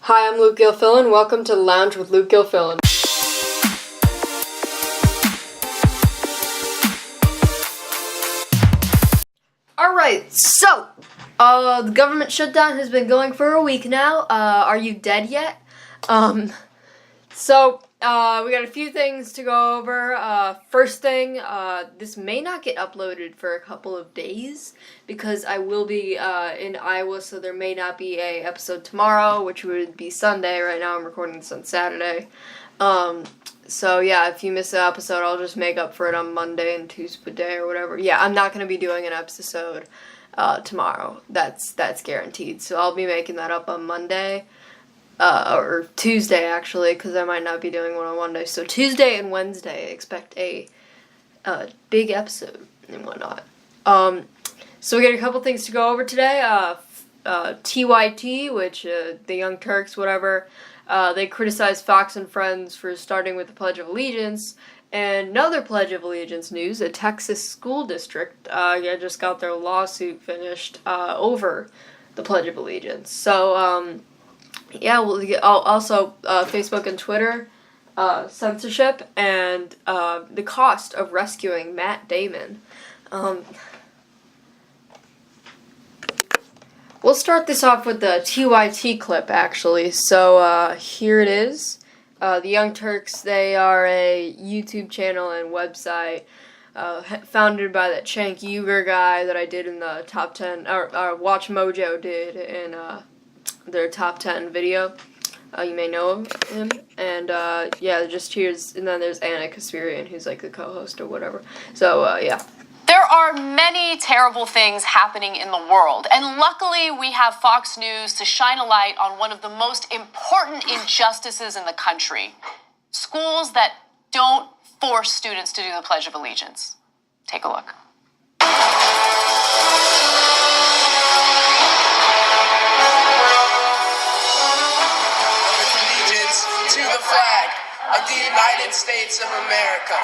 Hi, I'm Luke Gilfillan. Welcome to the Lounge with Luke Gilfillan. Alright, so, the government shutdown has been going for a week now. Are you dead yet? We got a few things to go over. First thing, this may not get uploaded for a couple of days because I will be in Iowa, so there may not be a episode tomorrow, which would be Sunday. Right now I'm recording this on Saturday. If you miss an episode, I'll just make up for it on Monday and Tuesday or whatever. Yeah, I'm not going to be doing an episode tomorrow. That's guaranteed. So I'll be making that up on Monday. Or Tuesday, actually, because I might not be doing one on Monday. So Tuesday and Wednesday, expect a big episode and whatnot. So we got a couple things to go over today. TYT, which, the Young Turks, whatever, they criticized Fox and Friends for starting with the Pledge of Allegiance. And another Pledge of Allegiance news, a Texas school district, just got their lawsuit finished, over the Pledge of Allegiance. So, also Facebook and Twitter, censorship, and the cost of rescuing Matt Damon. We'll start this off with the TYT clip, actually. So here it is. The Young Turks, they are a YouTube channel and website founded by that Cenk Uygur guy that I did in the top 10, or Watch Mojo did in their top 10 video. You may know him. And, just here's, and then there's Anna Kasparian, who's like the co-host or whatever. So, There are many terrible things happening in the world, and luckily we have Fox News to shine a light on one of the most important injustices in the country. Schools that don't force students to do the Pledge of Allegiance. Take a look. To the flag of the United States of America,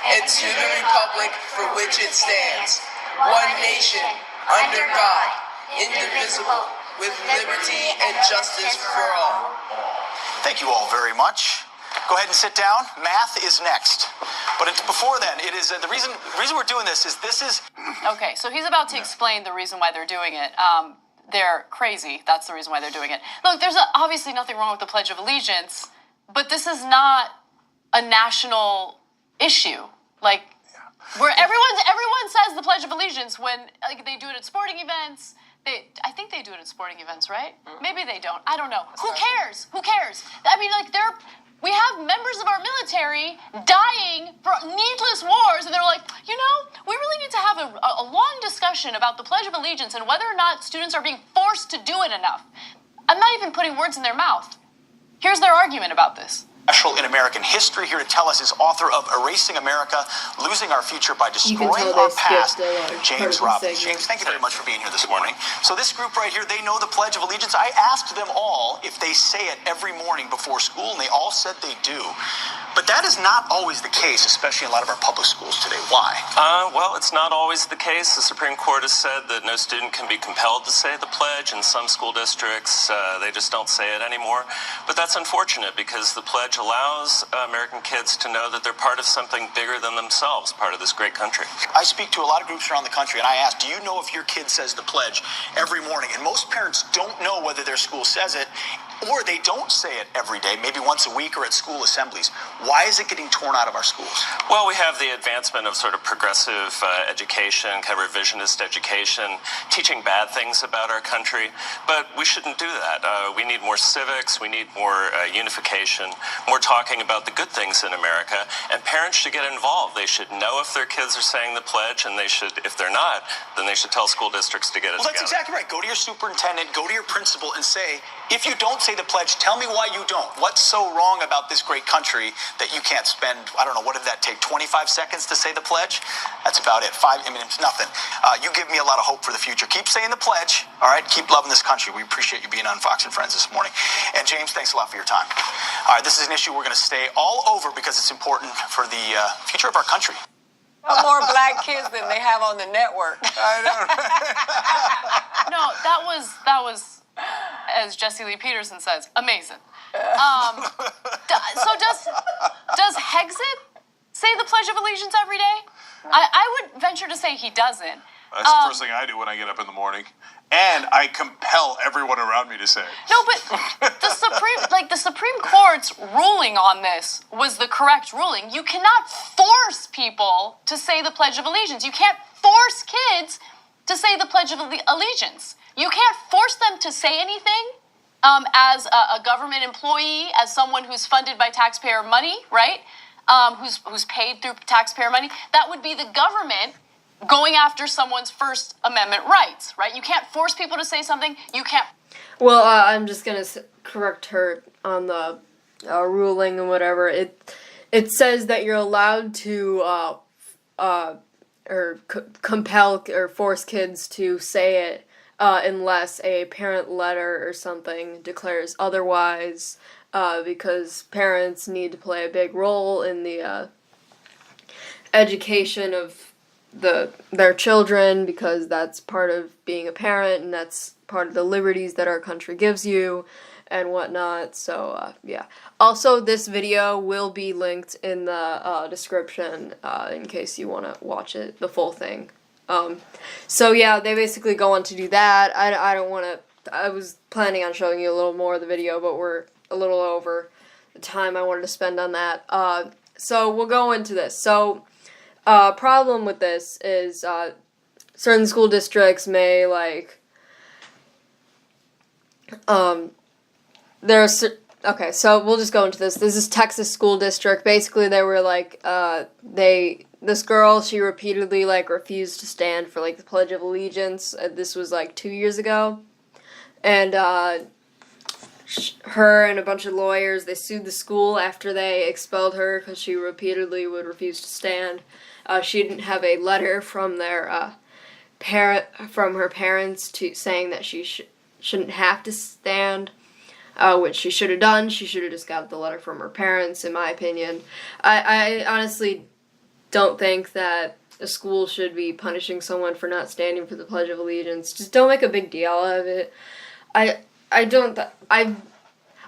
and to the republic for which it stands, one nation, under God, indivisible, with liberty and justice for all. Thank you all very much. Go ahead and sit down. Math is next. But before then, it is the reason we're doing this is Okay, so he's about to explain the reason why they're doing it. They're crazy. That's the reason why they're doing it. Look, there's obviously nothing wrong with the Pledge of Allegiance, but this is not a national issue. Like, where everyone says the Pledge of Allegiance when they do it at sporting events. I think they do it at sporting events, right? Maybe they don't. I don't know. Who cares? Who cares? I mean, we have members of our military dying for needless wars, and they're like, we really need to have a long discussion about the Pledge of Allegiance and whether or not students are being forced to do it enough. I'm not even putting words in their mouth. Here's their argument about this. in American history. Here to tell us is author of Erasing America, Losing Our Future by Destroying Our Past, James Robbins. James, thank you very much for being here this morning. So this group right here, they know the Pledge of Allegiance. I asked them all if they say it every morning before school, and they all said they do. But that is not always the case, especially in a lot of our public schools today. Why? Well, it's not always the case. The Supreme Court has said that no student can be compelled to say the pledge. In some school districts, they just don't say it anymore. But that's unfortunate because the pledge allows American kids to know that they're part of something bigger than themselves, part of this great country. I speak to a lot of groups around the country, and I ask, do you know if your kid says the pledge every morning? And most parents don't know whether their school says it, or they don't say it every day, maybe once a week or at school assemblies. Why is it getting torn out of our schools? Well, we have the advancement of sort of progressive education, kind of revisionist education, teaching bad things about our country, but we shouldn't do that. We need more civics, we need more unification, more talking about the good things in America, and parents should get involved. They should know if their kids are saying the pledge, and they should, if they're not, then they should tell school districts to get it together. Well, that's exactly right. Go to your superintendent, go to your principal, and say, if you don't say the pledge, tell me why you don't. What's so wrong about this great country that you can't spend, I don't know, what did that take, 25 seconds to say the pledge? That's about it. It's nothing. You give me a lot of hope for the future. Keep saying the pledge, all right? Keep loving this country. We appreciate you being on Fox and Friends this morning. And James, thanks a lot for your time. All right, this is an issue we're going to stay all over because it's important for the future of our country. More black kids than they have on the network. I know. No, that was as Jesse Lee Peterson says, amazing. So does Hexit say the Pledge of Allegiance every day? I would venture to say he doesn't. That's the first thing I do when I get up in the morning. And I compel everyone around me to say it. No, but the Supreme Court's ruling on this was the correct ruling. You cannot force people to say the Pledge of Allegiance. You can't force kids to say the Pledge of Allegiance. You can't force them to say anything as a government employee, as someone who's funded by taxpayer money, right? Who's paid through taxpayer money. That would be the government going after someone's First Amendment rights, right? You can't force people to say something. You can't. Well, I'm just gonna correct her on the ruling and whatever. It says that you're allowed to compel or force kids to say it unless a parent letter or something declares otherwise, because parents need to play a big role in the education of their children, because that's part of being a parent and that's part of the liberties that our country gives you and whatnot. So yeah, also this video will be linked in the description in case you want to watch it, the full thing. So yeah, they basically go on to do that. I don't want to, I was planning on showing you a little more of the video, but we're a little over the time I wanted to spend on that. So we'll go into this. So problem with this is certain school districts may, like, okay, so we'll just go into this. This is Texas school district. Basically, they were like, this girl, she repeatedly, like, refused to stand for, like, the Pledge of Allegiance. This was, like, 2 years ago. And, her and a bunch of lawyers, they sued the school after they expelled her because she repeatedly would refuse to stand. She didn't have a letter from their from her parents saying that she shouldn't have to stand, which she should have done. She should have just got the letter from her parents, in my opinion. I honestly don't think that a school should be punishing someone for not standing for the Pledge of Allegiance. Just don't make a big deal out of it. I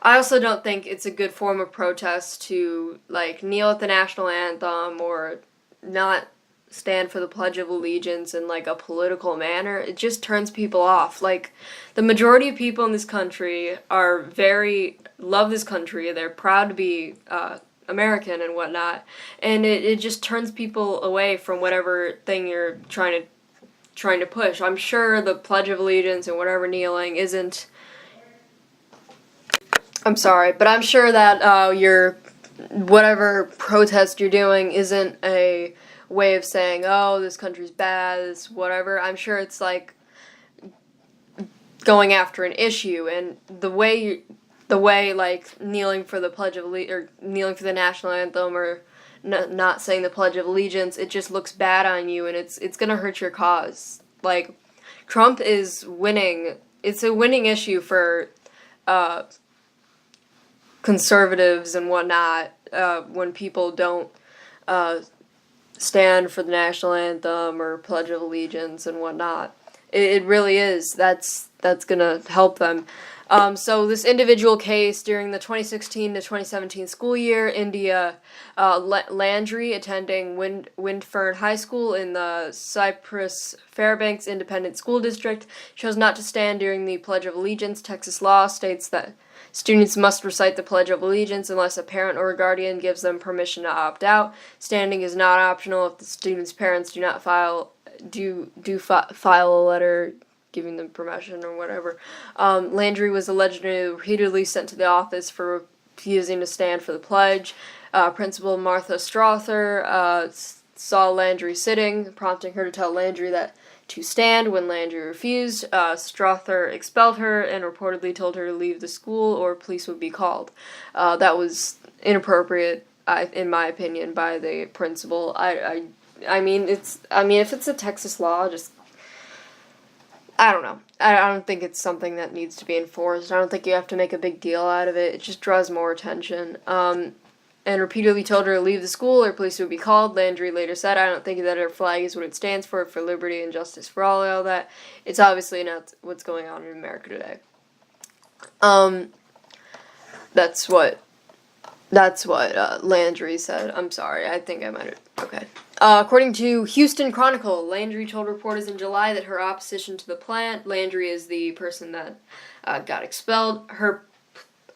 also don't think it's a good form of protest to, like, kneel at the national anthem or not stand for the Pledge of Allegiance in, like, a political manner. It just turns people off. Like, the majority of people in this country love this country. They're proud to be American and whatnot, and it just turns people away from whatever thing you're trying to push. I'm sure the Pledge of Allegiance and whatever kneeling isn't. I'm sorry, but I'm sure that your whatever protest you're doing isn't a way of saying, oh, this country's bad, this whatever. I'm sure it's like going after an issue, and the way like kneeling for the Pledge of Allegiance or kneeling for the national anthem or not saying the Pledge of Allegiance, it just looks bad on you, and it's gonna hurt your cause. Like, Trump is winning. It's a winning issue for conservatives and whatnot, when people don't stand for the national anthem or Pledge of Allegiance and whatnot. It really is. That's gonna help them. So this individual case, during the 2016 to 2017 school year, India Landry, attending Windfern High School in the Cypress Fairbanks Independent School District, chose not to stand during the Pledge of Allegiance. Texas law states that students must recite the Pledge of Allegiance unless a parent or a guardian gives them permission to opt out. Standing is not optional if the student's parents do not file a letter giving them permission or whatever. Landry was allegedly repeatedly sent to the office for refusing to stand for the pledge. Principal Martha Strother saw Landry sitting, prompting her to tell Landry that to stand. When Landry refused, Strother expelled her and reportedly told her to leave the school or police would be called. That was inappropriate, in my opinion, by the principal. I mean, if it's a Texas law, just, I don't know. I don't think it's something that needs to be enforced. I don't think you have to make a big deal out of it. It just draws more attention. And repeatedly told her to leave the school or police would be called. Landry later said, I don't think that her flag is what it stands for liberty and justice for all that. It's obviously not what's going on in America today. That's what Landry said. I'm sorry. I think I might have. Okay. According to Houston Chronicle, Landry told reporters in July that her opposition to the plan. Landry is the person that got expelled. Her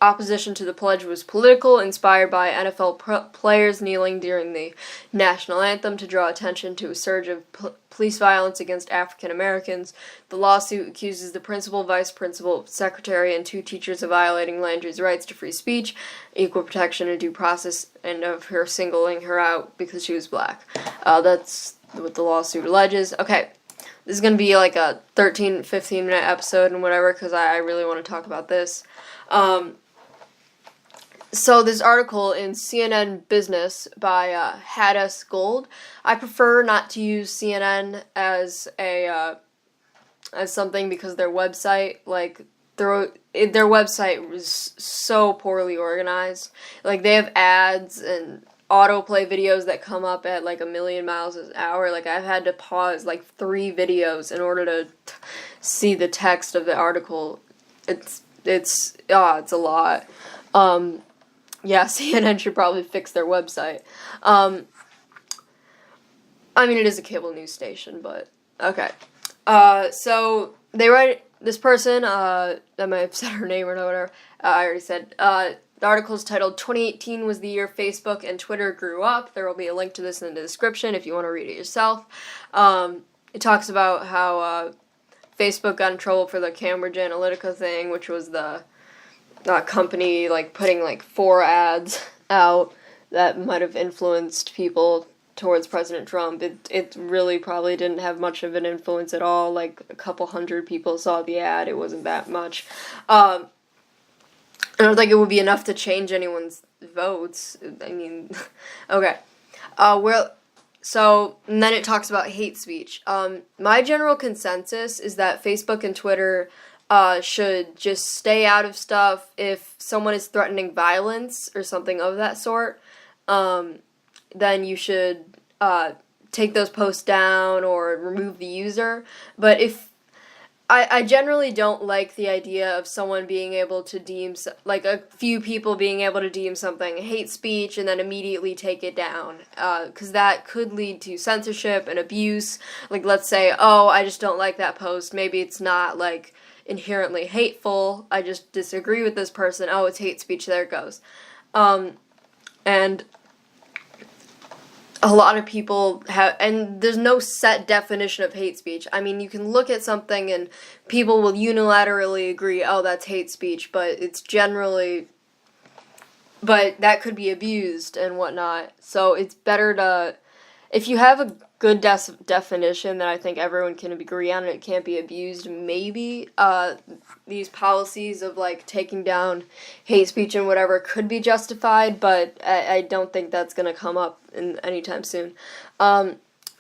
opposition to the pledge was political, inspired by NFL players kneeling during the national anthem to draw attention to a surge of police violence against African Americans. The lawsuit accuses the principal, vice principal, secretary, and 2 teachers of violating Landry's rights to free speech, equal protection, and due process, and of her singling her out because she was black. That's what the lawsuit alleges. Okay, this is going to be like a 13, 15-minute episode and whatever, because I really want to talk about this. So this article in CNN Business by Hadas Gold. I prefer not to use CNN as something because their website, their website was so poorly organized. Like, they have ads and autoplay videos that come up at like 1,000,000 miles an hour. Like, I've had to pause like 3 videos in order to see the text of the article. It's a lot. Yeah, CNN should probably fix their website. I mean, it is a cable news station, but okay. So they write, this person, I might have said her name or whatever, I already said, the article is titled 2018 was the year Facebook and Twitter grew up. There will be a link to this in the description if you want to read it yourself. It talks about how Facebook got in trouble for the Cambridge Analytica thing, which was the company like putting like 4 ads out that might have influenced people towards President Trump. It really probably didn't have much of an influence at all. Like, a couple hundred people saw the ad. It wasn't that much. I don't think it would be enough to change anyone's votes. I mean, okay. So, and then it talks about hate speech. My general consensus is that Facebook and Twitter should just stay out of stuff. If someone is threatening violence or something of that sort, then you should take those posts down or remove the user. But if I generally don't like the idea of someone being able to deem, like a few people being able to deem something hate speech and then immediately take it down, because that could lead to censorship and abuse. Like, let's say, oh, I just don't like that post. Maybe it's not like inherently hateful, I just disagree with this person, oh, it's hate speech, there it goes. And a lot of people have, and there's no set definition of hate speech. I mean, you can look at something and people will unilaterally agree, oh, that's hate speech, but it's generally, but that could be abused and whatnot. So it's better to, if you have a good definition that I think everyone can agree on and it can't be abused, maybe these policies of like taking down hate speech and whatever could be justified, but I don't think that's going to come up in anytime soon.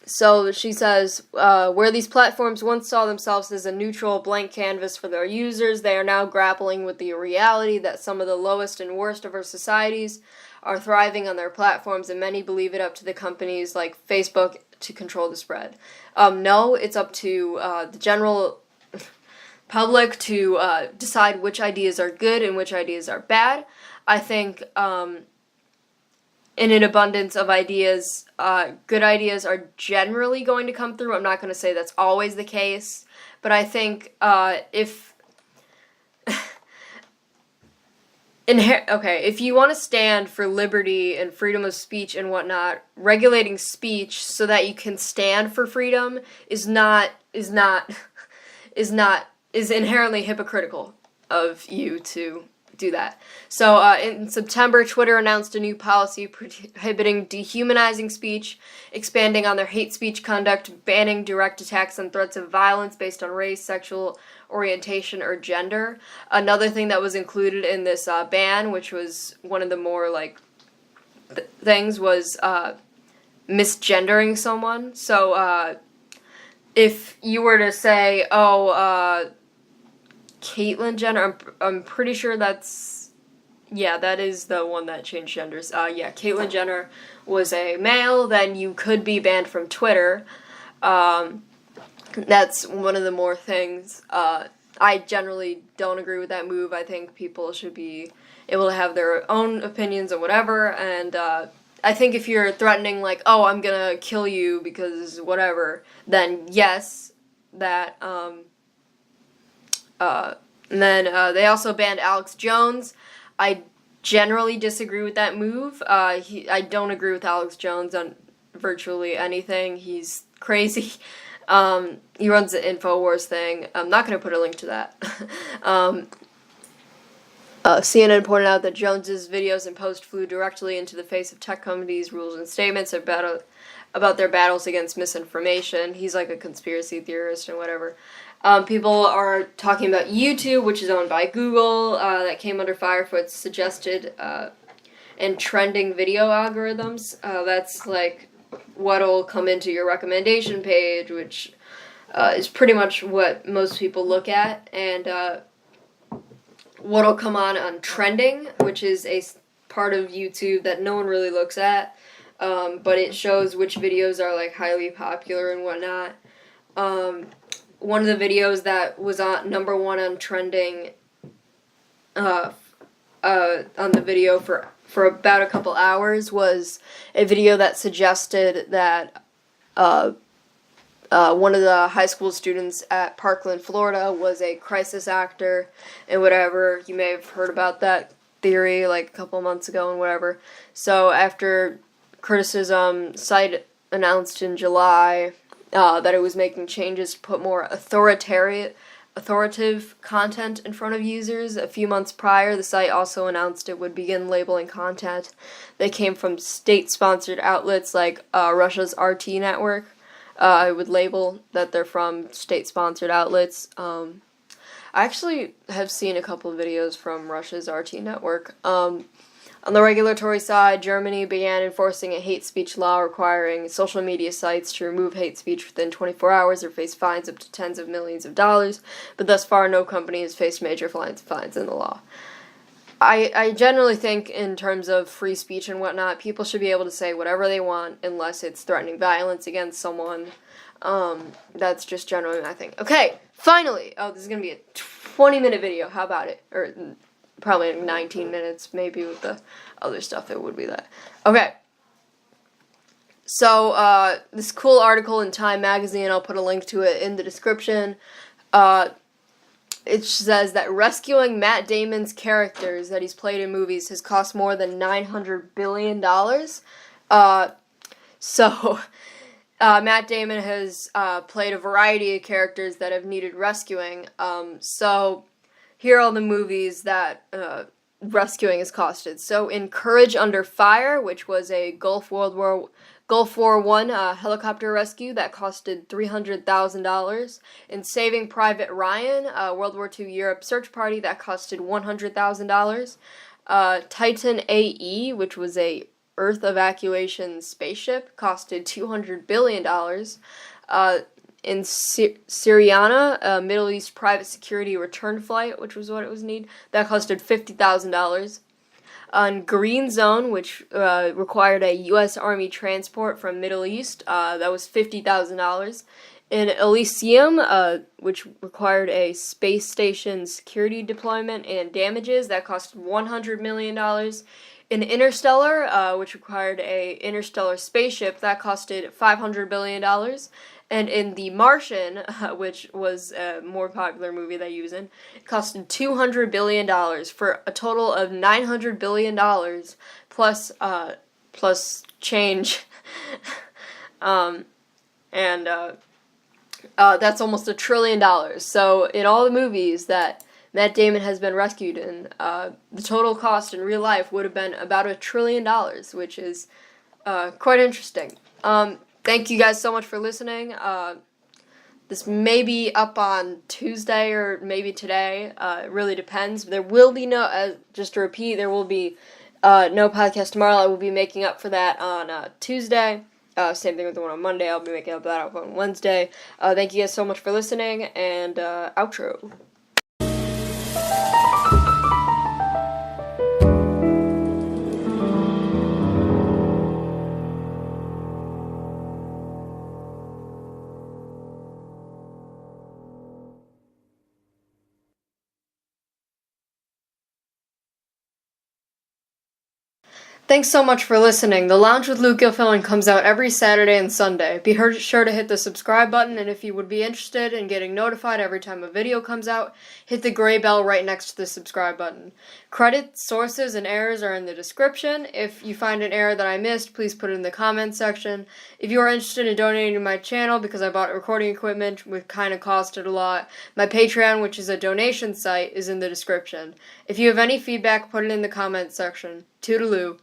So she says, where these platforms once saw themselves as a neutral blank canvas for their users, they are now grappling with the reality that some of the lowest and worst of our societies are thriving on their platforms, and many believe it up to the companies like Facebook to control the spread. No, it's up to the general public to decide which ideas are good and which ideas are bad. I think in an abundance of ideas, good ideas are generally going to come through. I'm not going to say that's always the case, but I think if you want to stand for liberty and freedom of speech and whatnot, regulating speech so that you can stand for freedom is inherently hypocritical of you to do that. So in September, Twitter announced a new policy prohibiting dehumanizing speech, expanding on their hate speech conduct, banning direct attacks and threats of violence based on race, sexual orientation, or gender. Another thing that was included in this ban, which was one of the more like things, was misgendering someone. So if you were to say, Caitlyn Jenner, I'm pretty sure that is the one that changed genders. Caitlyn Jenner was a male, then you could be banned from Twitter. That's one of the more things I generally don't agree with that move. I think people should be able to have their own opinions and whatever, and I think if you're threatening, like, oh, I'm gonna kill you because whatever, then yes, that, and then they also banned Alex Jones. I generally disagree with that move. I don't agree with Alex Jones on virtually anything. He's crazy. He runs the InfoWars thing. I'm not going to put a link to that. CNN pointed out that Jones's videos and posts flew directly into the face of tech companies' rules and statements about their battles against misinformation. He's like a conspiracy theorist and whatever. People are talking about YouTube, which is owned by Google, that came under fire for its suggested and trending video algorithms. That's like what'll come into your recommendation page, which is pretty much what most people look at, and what'll come on trending, which is a part of YouTube that no one really looks at, but it shows which videos are like highly popular and whatnot. One of the videos that was on number one on trending on the video for about a couple hours was a video that suggested that one of the high school students at Parkland, Florida was a crisis actor and whatever. You may have heard about that theory like a couple months ago and whatever. So after criticism, site announced in July that it was making changes to put more authoritative content in front of users. A few months prior, the site also announced it would begin labeling content that came from state-sponsored outlets like Russia's RT network. It would label that they're from state-sponsored outlets. I actually have seen a couple of videos from Russia's RT network. On the regulatory side, Germany began enforcing a hate speech law requiring social media sites to remove hate speech within 24 hours or face fines up to tens of millions of dollars, but thus far no company has faced major fines in the law. I generally think in terms of free speech and whatnot, people should be able to say whatever they want unless it's threatening violence against someone. That's just generally my thing. Okay, finally! Oh, this is going to be a 20-minute video. How about it? Or probably 19 minutes, maybe with the other stuff it would be that. Okay. So, this cool article in Time Magazine, I'll put a link to it in the description. It says that rescuing Matt Damon's characters that he's played in movies has cost more than $900 billion. Matt Damon has played a variety of characters that have needed rescuing. So here are all the movies that rescuing has costed. So in Courage Under Fire, which was a Gulf War I helicopter rescue that costed $300,000. In Saving Private Ryan, World War II Europe search party that costed $100,000. Titan AE, which was a Earth evacuation spaceship, costed $200 billion. In Syriana, a Middle East private security return flight, which was what it was need, that costed $50,000. On Green Zone, which required a U.S. Army transport from Middle East, that was $50,000. In Elysium, which required a space station security deployment and damages, that cost $100 million. In Interstellar, which required a interstellar spaceship, that costed $500 billion. And in The Martian, which was a more popular movie that he was in, it costed $200 billion for a total of $900 billion plus change. That's almost $1 trillion. So in all the movies that Matt Damon has been rescued in, the total cost in real life would have been about $1 trillion, which is quite interesting. Thank you guys so much for listening. This may be up on Tuesday or maybe today. It really depends. There will be just to repeat, there will be no podcast tomorrow. I will be making up for that on Tuesday. Same thing with the one on Monday. I'll be making up that on Wednesday. Thank you guys so much for listening, and outro. Thanks so much for listening. The Lounge with Luke Gilfillan comes out every Saturday and Sunday. Be sure to hit the subscribe button, and if you would be interested in getting notified every time a video comes out, hit the gray bell right next to the subscribe button. Credits, sources, and errors are in the description. If you find an error that I missed, please put it in the comments section. If you are interested in donating to my channel, because I bought recording equipment, which kind of costed a lot, my Patreon, which is a donation site, is in the description. If you have any feedback, put it in the comments section. Toodaloo.